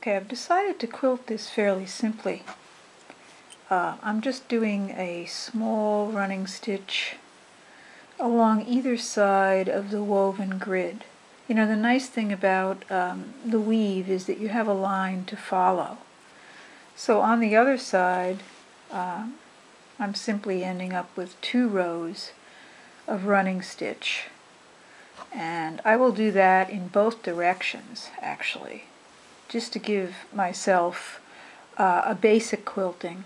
Okay, I've decided to quilt this fairly simply. I'm just doing a small running stitch along either side of the woven grid. You know, the nice thing about the weave is that you have a line to follow. So on the other side, I'm simply ending up with 2 rows of running stitch. And I will do that in both directions, actually, just to give myself a basic quilting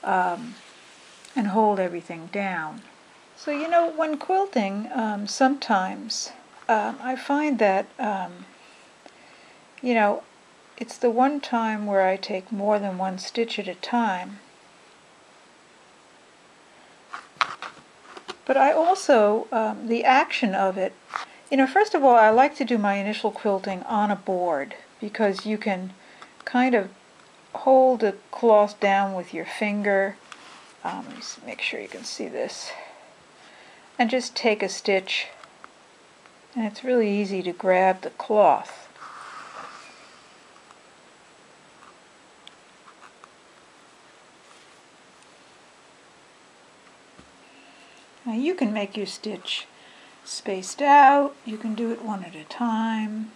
and hold everything down. So, you know, when quilting, sometimes I find that, you know, it's the one time where I take more than one stitch at a time. But I also, the action of it, you know, first of all, I like to do my initial quilting on a board because you can kind of hold the cloth down with your finger. Let me make sure you can see this. And just take a stitch, and it's really easy to grab the cloth. Now you can make your stitch spaced out, you can do it one at a time.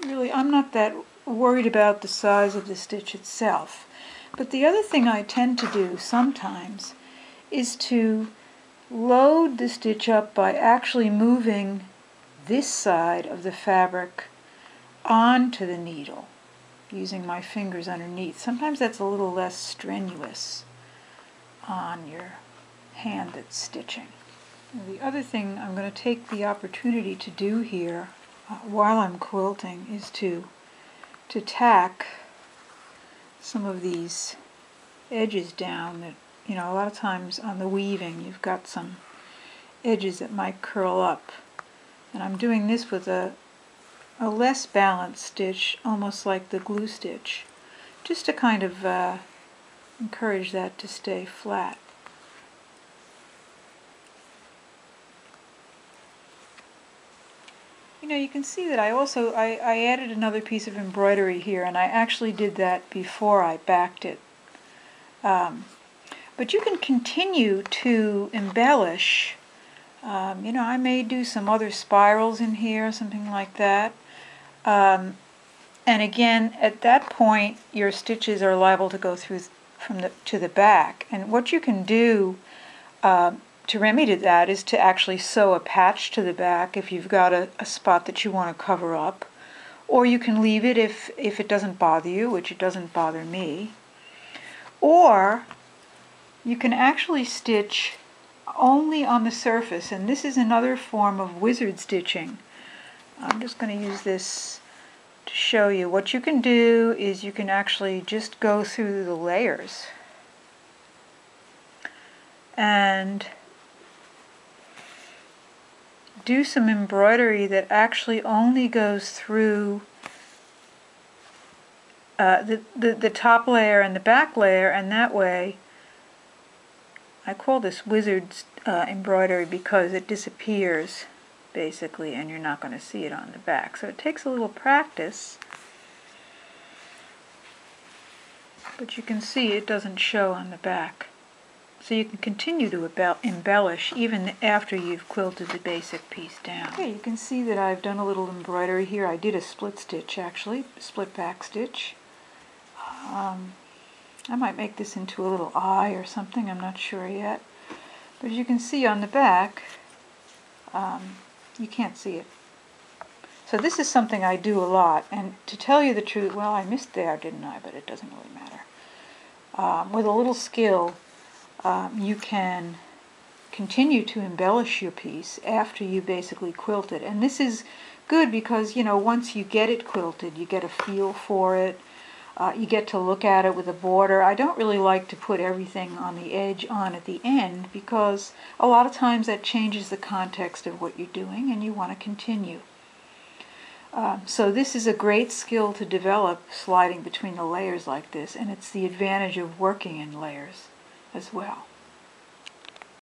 Really, I'm not that worried about the size of the stitch itself. But the other thing I tend to do sometimes is to load the stitch up by actually moving this side of the fabric onto the needle, using my fingers underneath. Sometimes that's a little less strenuous on your hand that's stitching. And the other thing I'm going to take the opportunity to do here while I'm quilting is to tack some of these edges down that, you know, a lot of times on the weaving you've got some edges that might curl up. And I'm doing this with a less balanced stitch, almost like the glue stitch, just to kind of encourage that to stay flat. You know, you can see that I added another piece of embroidery here, and I actually did that before I backed it. But you can continue to embellish. You know, I may do some other spirals in here, something like that. And again, at that point, your stitches are liable to go through to the back. And what you can do to remedy that is to actually sew a patch to the back if you've got a spot that you want to cover up. Or you can leave it if it doesn't bother you, which it doesn't bother me. Or you can actually stitch only on the surface, and this is another form of wizard stitching. I'm just going to use this to show you. What you can do is you can actually just go through the layers and do some embroidery that actually only goes through the top layer and the back layer, and that way, I call this wizard embroidery because it disappears basically and you're not going to see it on the back. So it takes a little practice, but you can see it doesn't show on the back. So you can continue to embellish even after you've quilted the basic piece down. Okay, you can see that I've done a little embroidery here. I did a split stitch actually, split back stitch. I might make this into a little eye or something, I'm not sure yet. But as you can see on the back, you can't see it. So this is something I do a lot, and to tell you the truth, well, I missed there, didn't I? But it doesn't really matter. With a little skill, you can continue to embellish your piece after you basically quilt it. And this is good because, you know, once you get it quilted, you get a feel for it. You get to look at it with a border. I don't really like to put everything on the edge on at the end because a lot of times that changes the context of what you're doing and you want to continue. So this is a great skill to develop, sliding between the layers like this, and it's the advantage of working in layers as well.